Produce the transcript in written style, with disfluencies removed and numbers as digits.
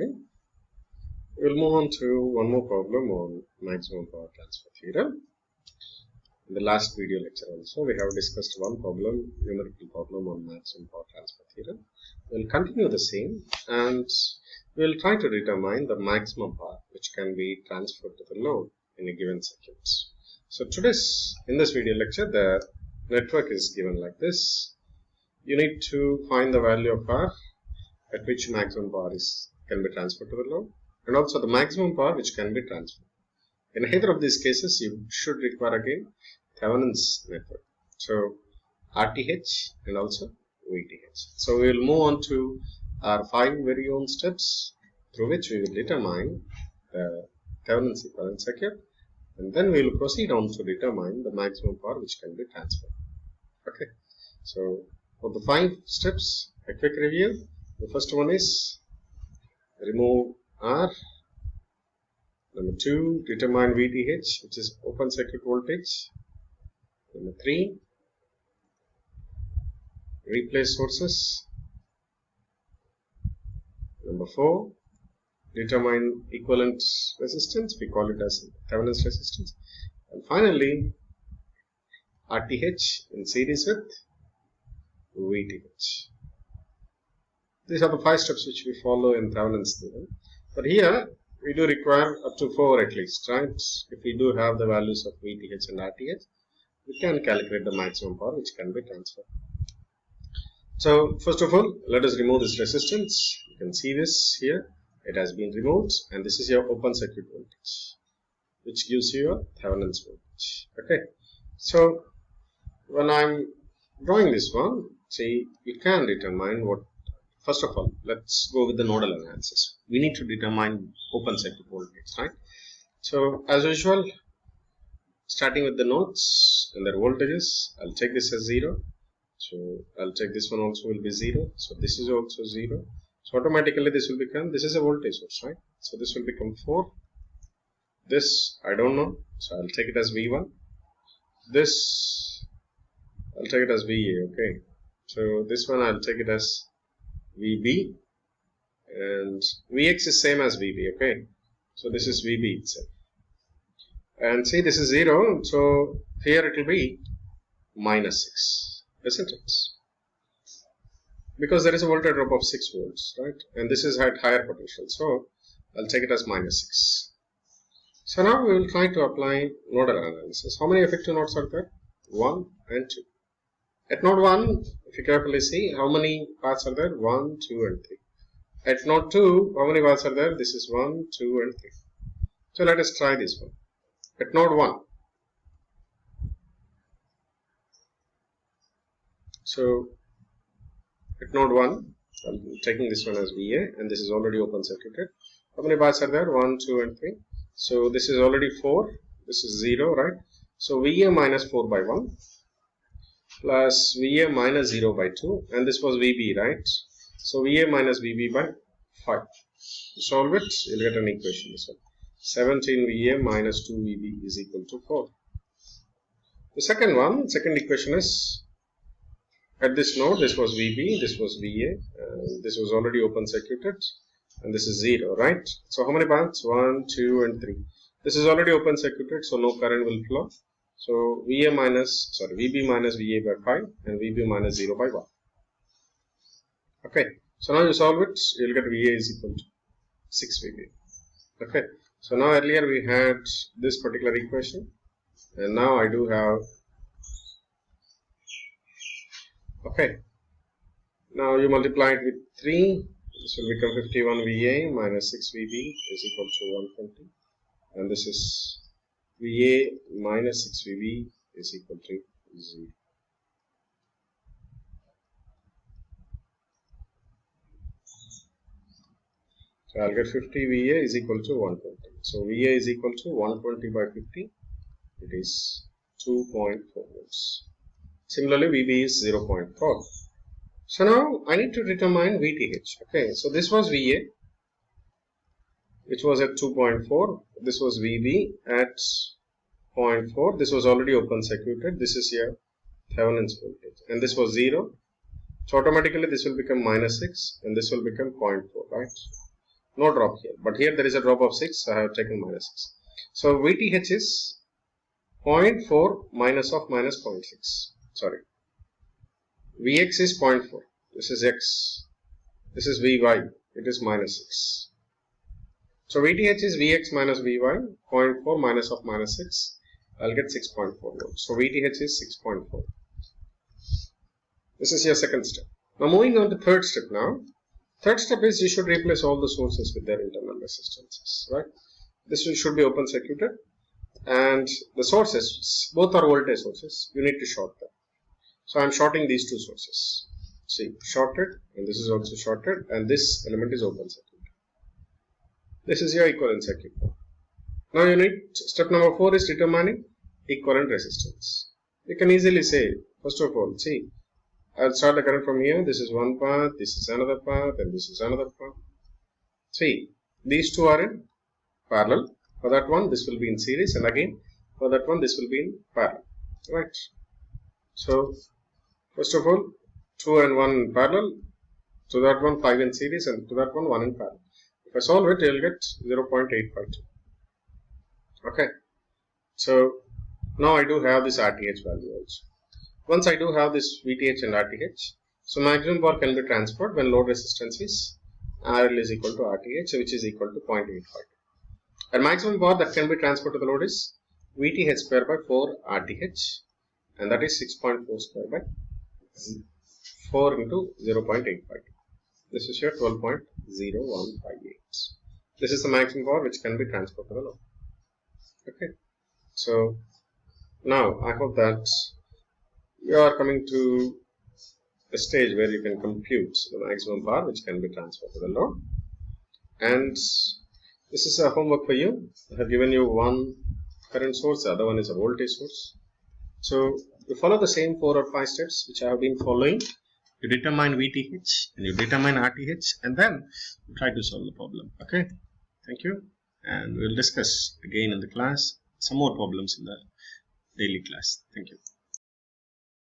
morning. We'll move on to one more problem on maximum power transfer theorem. In the last video lecture also, we have discussed one problem, numerical problem on maximum power transfer theorem. We'll continue the same and we'll try to determine the maximum power which can be transferred to the load in a given circuit. So in this video lecture, the network is given like this. You need to find the value of R at which maximum power can be transferred to the load, and also the maximum power which can be transferred. In either of these cases, you should require again Thevenin's network. So RTH and also VTH. So we will move on to our 5 very own steps through which we will determine the Thevenin's equivalent circuit, and then we will proceed on to determine the maximum power which can be transferred. Okay. So for the 5 steps, a quick review. The first one is remove R. Number 2, determine VTH, which is open circuit voltage. Number 3, replace sources. Number 4, determine equivalent resistance. We call it as Thevenin's resistance. And finally, RTH in series with VTH. These are the 5 steps which we follow in Thevenin's theorem. But here we do require up to 4 at least, right? If we do have the values of VTH and RTH, we can calculate the maximum power which can be transferred. So first of all, let us remove this resistance. You can see this here. It has been removed, and this is your open circuit voltage, which gives you your Thevenin's voltage. Okay. So when I'm drawing this one, see, you can determine what. First of all, let's go with the nodal analysis. We need to determine open circuit voltage, right? So as usual, starting with the nodes and their voltages, I'll take this as 0. So I'll take this one also will be 0. So this is also 0. So automatically this will become, this is a voltage source, right? So this will become 4. This, I don't know. So I'll take it as V1. This, I'll take it as VA, okay? So this one I'll take it as VB, and Vx is same as VB, okay? So this is VB itself. And see, this is 0, so here it will be -6, isn't it? Because there is a voltage drop of 6 volts, right? And this is at higher potential, so I'll take it as -6. So now we will try to apply nodal analysis. How many effective nodes are there? 1 and 2. At node 1, if you carefully see, how many paths are there? 1, 2 and 3. At node 2, how many paths are there? This is 1, 2 and 3. So let us try this one. At node 1. So at node 1, I'm taking this one as VA, and this is already open circuited. How many paths are there? 1, 2 and 3. So this is already 4. This is 0, right? So VA minus 4 by 1. Plus VA minus 0 by 2, and this was VB, right? So VA minus VB by 5. To solve it, you'll get an equation. So 17 VA minus 2 VB is equal to 4. The second equation is, at this node, this was VB, this was VA, and this was already open circuited, and this is 0, right? So how many paths? 1, 2 and 3. This is already open circuited, so no current will flow. So VB minus VA by 5 and VB minus 0 by 1. Okay, so now you solve it, you'll get VA is equal to 6 VB. Okay, so now earlier we had this particular equation, and now I do have, okay, now you multiply it with 3, this will become 51 VA minus 6 VB is equal to 120, and this is VA minus 6 VB is equal to 0. So I'll get 50 VA is equal to 120. So VA is equal to 120 by 50. It is 2.4 volts. Similarly, VB is 0.4. So now I need to determine VTH. Okay, so this was VA, which was at 2.4. This was VB at 0.4. This was already open circuited. This is here Thevenin's voltage, and this was 0. So automatically this will become -6 and this will become 0.4, right? no drop here, but here there is a drop of 6, so I have taken minus 6. So VTH is 0.4 minus of minus 0.6. Sorry. Vx is 0.4. This is x. This is Vy. It is minus 6. So VTH is Vx minus Vy. 0.4 minus of minus 6. I'll get 6.4 volts. So VTH is 6.4. This is your second step. Now moving on to third step now. Third step is you should replace all the sources with their internal resistances, right? This should be open circuited, and the sources, both are voltage sources, you need to short them. So I am shorting these two sources. See, shorted, and this is also shorted, and this element is open circuit. This is your equivalent circuit. Now you need, step number 4 is determining equivalent resistance. You can easily say, first of all, see, I'll start the current from here. This is one path, this is another path, and this is another path. See, these two are in parallel. For that one, this will be in series, and again, for that one, this will be in parallel. Right. So, first of all, 2 and 1 in parallel. To that one, 5 in series, and to that one, 1 in parallel. If I solve it, you'll get 0.852. Okay. So, now I do have this RTH value also. Once I do have this VTH and RTH, so maximum power can be transferred when load resistance is RL is equal to RTH, which is equal to 0.85. And maximum power that can be transferred to the load is VTH square by 4 RTH, and that is 6.4 square by 4 into 0.85. This is your 12.0158. This is the maximum power which can be transferred to the load. Okay. So now I hope that you are coming to a stage where you can compute the maximum power which can be transferred to the load. And this is a homework for you. I have given you one current source, the other one is a voltage source. So you follow the same 4 or 5 steps which I have been following. You determine VTH and you determine RTH, and then you try to solve the problem. Okay, thank you, and we'll discuss again in the class some more problems in the daily class. Thank you.